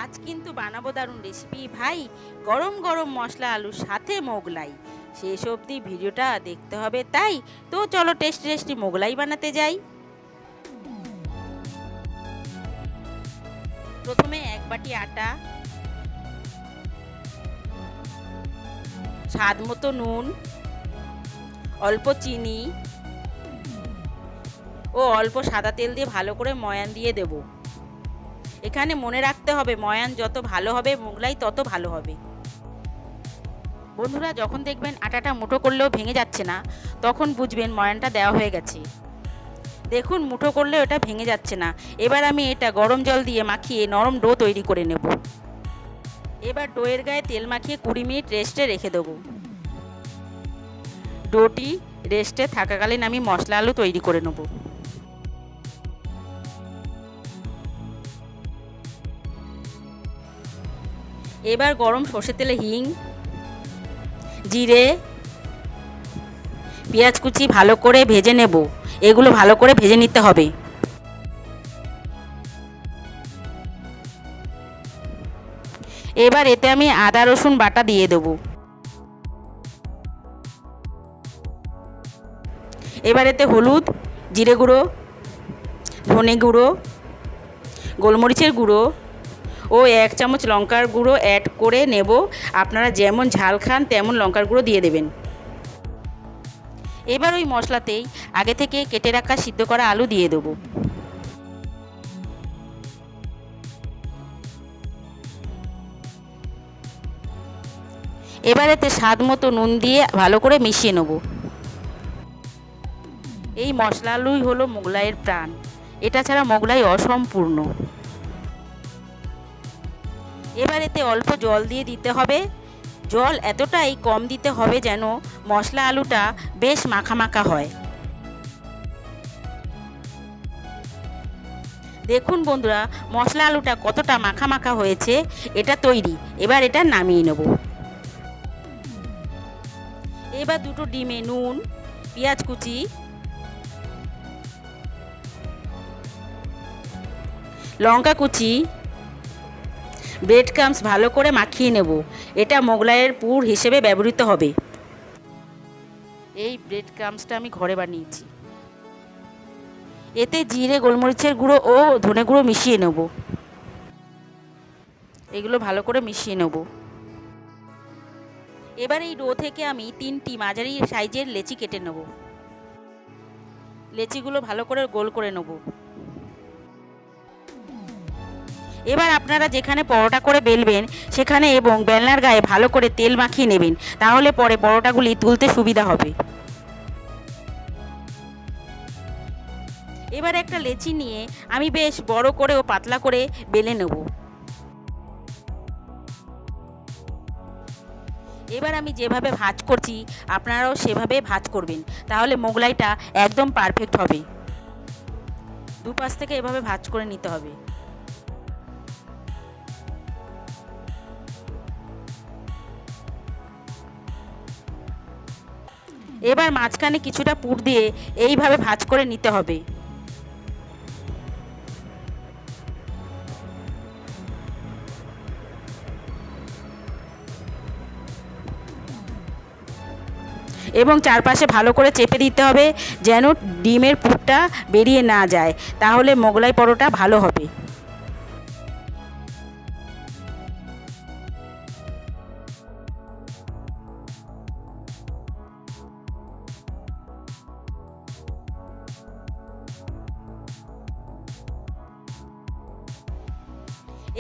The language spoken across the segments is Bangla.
আজ কিন্তু বানাবো দারুণ রেসিপি ভাই, গরম গরম মশলা আলুর সাথে মোগলাই। শেষ অবধি ভিডিওটা দেখতে হবে, তাই তো চলো টেস্টি টেস্টি মোগলাই বানাতে যাই। প্রথমে এক বাটি আটা, স্বাদ মতো নুন, অল্প চিনি ও অল্প সাদা তেল দিয়ে ভালো করে ময়ান দিয়ে দেব। এখানে মনে রাখতে হবে ময়ান যত ভালো হবে মোগলাই তত ভালো হবে। বন্ধুরা, যখন দেখবেন আটাটা মুঠো করলেও ভেঙে যাচ্ছে না, তখন বুঝবেন ময়ানটা দেওয়া হয়ে গেছে। দেখুন মুঠো করলেও এটা ভেঙে যাচ্ছে না। এবার আমি এটা গরম জল দিয়ে মাখিয়ে নরম ডো তৈরি করে নেব। এবার ডোয়ের গায়ে তেল মাখিয়ে 20 মিনিট রেস্টে রেখে দেবো। ডোটি রেস্টে থাকাকালীন আমি মশলা আলু তৈরি করে নেব। এবার গরম সর্ষের তেলে হিং, জিরে, পেঁয়াজ কুচি ভালো করে ভেজে নেব। এগুলো ভালো করে ভেজে নিতে হবে। এবার এতে আমি আদা রসুন বাটা দিয়ে দেব। এবার এতে হলুদ, জিরে গুঁড়ো, ধনে গুঁড়ো, গোলমরিচের গুঁড়ো ও 1 চামচ লঙ্কার গুঁড়ো অ্যাড করে নেব। আপনারা যেমন ঝাল খান তেমন লঙ্কার গুঁড়ো দিয়ে দেবেন। এবার ওই মশলাতেই আগে থেকে কেটে রাখা সিদ্ধ করা আলু দিয়ে দেবো। এবার এতে স্বাদ মতো নুন দিয়ে ভালো করে মিশিয়ে নেব। এই মশলা আলুই হলো মোগলাইয়ের প্রাণ। এটা ছাড়া মোগলাই অসম্পূর্ণ। এবার এতে অল্প জল দিয়ে দিতে হবে। জল এতটাই কম দিতে হবে যেন মশলা আলুটা বেশ মাখা মাখা হয়। দেখুন বন্ধুরা, মশলা আলুটা কতটা মাখা মাখা হয়েছে। এটা তৈরি। এবার এটা নামিয়ে নেব। এবার দুটো ডিমে নুন, পেঁয়াজ কুচি, লঙ্কা কুচি, ব্রেড ক্রাম্বস ভালো করে মাখিয়ে নেব। এটা মোগলাইয়ের পুর হিসেবে ব্যবহৃত হবে। এই ব্রেড ক্রাম্বসটা আমি ঘরে বানিয়েছি। এতে জিরে, গোলমরিচের গুঁড়ো ও ধনে গুঁড়ো মিশিয়ে নেব। এগুলো ভালো করে মিশিয়ে নেব। এবার এই ডো থেকে আমি 3টি মাঝারি সাইজের লেচি কেটে নেব। লেচিগুলো ভালো করে গোল করে নেব। এবার আপনারা যেখানে পরোটা করে বেলবেন সেখানে এবং বেলনার গায়ে ভালো করে তেল মাখিয়ে নেবেন, তাহলে পরে পরোটাগুলি তুলতে সুবিধা হবে। এবার একটা লেচি নিয়ে আমি বেশ বড় করে ও পাতলা করে বেলে নেব। এবার আমি যেভাবে ভাঁজ করছি আপনারাও সেভাবে ভাঁজ করবেন, তাহলে মোগলাইটা একদম পারফেক্ট হবে। দুপাশ থেকে এভাবে ভাঁজ করে নিতে হবে। এবার মাঝখানে কিছুটা পুর দিয়ে এইভাবে ভাঁজ করে নিতে হবে। এবং চারপাশে ভালো করে চেপে দিতে হবে যেন ডিমের পুরটা বেরিয়ে না যায়, তাহলে মোগলাই পরোটা ভালো হবে।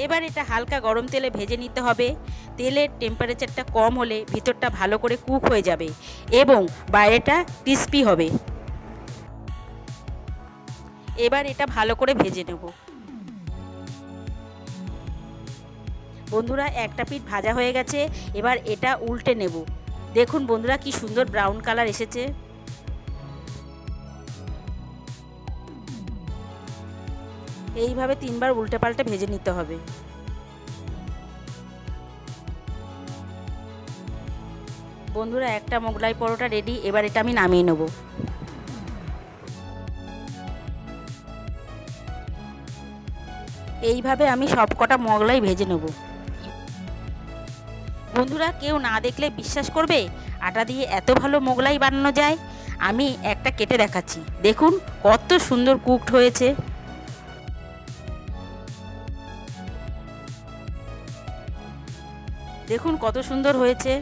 এবার এটা হালকা গরম তেলে ভেজে নিতে হবে। তেলের টেম্পারেচারটা কম হলে ভিতরটা ভালো করে কুক হয়ে যাবে এবং বাইরেটা ক্রিস্পি হবে। এবার এটা ভালো করে ভেজে নেব। বন্ধুরা, একটা পিঠ ভাজা হয়ে গেছে। এবার এটা উল্টে নেব। দেখুন বন্ধুরা, কি সুন্দর ব্রাউন কালার এসেছে। এইভাবে 3বার উল্টে পাল্টে ভেজে নিতে হবে। বন্ধুরা, একটা মোগলাই পরোটা রেডি। এবার এটা আমি নামিয়ে নেব। এইভাবে আমি সব কটা মোগলাই ভেজে নেব। বন্ধুরা, কেউ না দেখলে বিশ্বাস করবে আটা দিয়ে এত ভালো মোগলাই বানানো যায়। আমি একটা কেটে দেখাচ্ছি, দেখুন কত সুন্দর কুকড হয়েছে। দেখুন কত সুন্দর হয়েছে।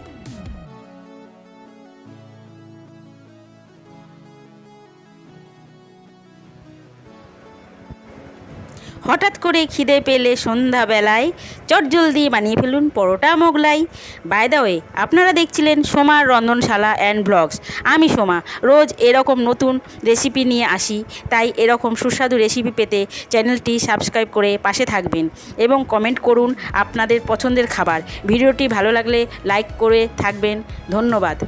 হঠাৎ করে খিদে পেলে সন্ধ্যাবেলায় চটজলদি বানিয়ে ফেলুন পরোটা মোগলাই। বাই দ্য ওয়ে, আপনারা দেখছিলেন সোমার রন্ধনশালা অ্যান্ড ব্লগস। আমি সোমা রোজ এরকম নতুন রেসিপি নিয়ে আসি, তাই এরকম সুস্বাদু রেসিপি পেতে চ্যানেলটি সাবস্ক্রাইব করে পাশে থাকবেন এবং কমেন্ট করুন আপনাদের পছন্দের খাবার। ভিডিওটি ভালো লাগলে লাইক করে থাকবেন। ধন্যবাদ।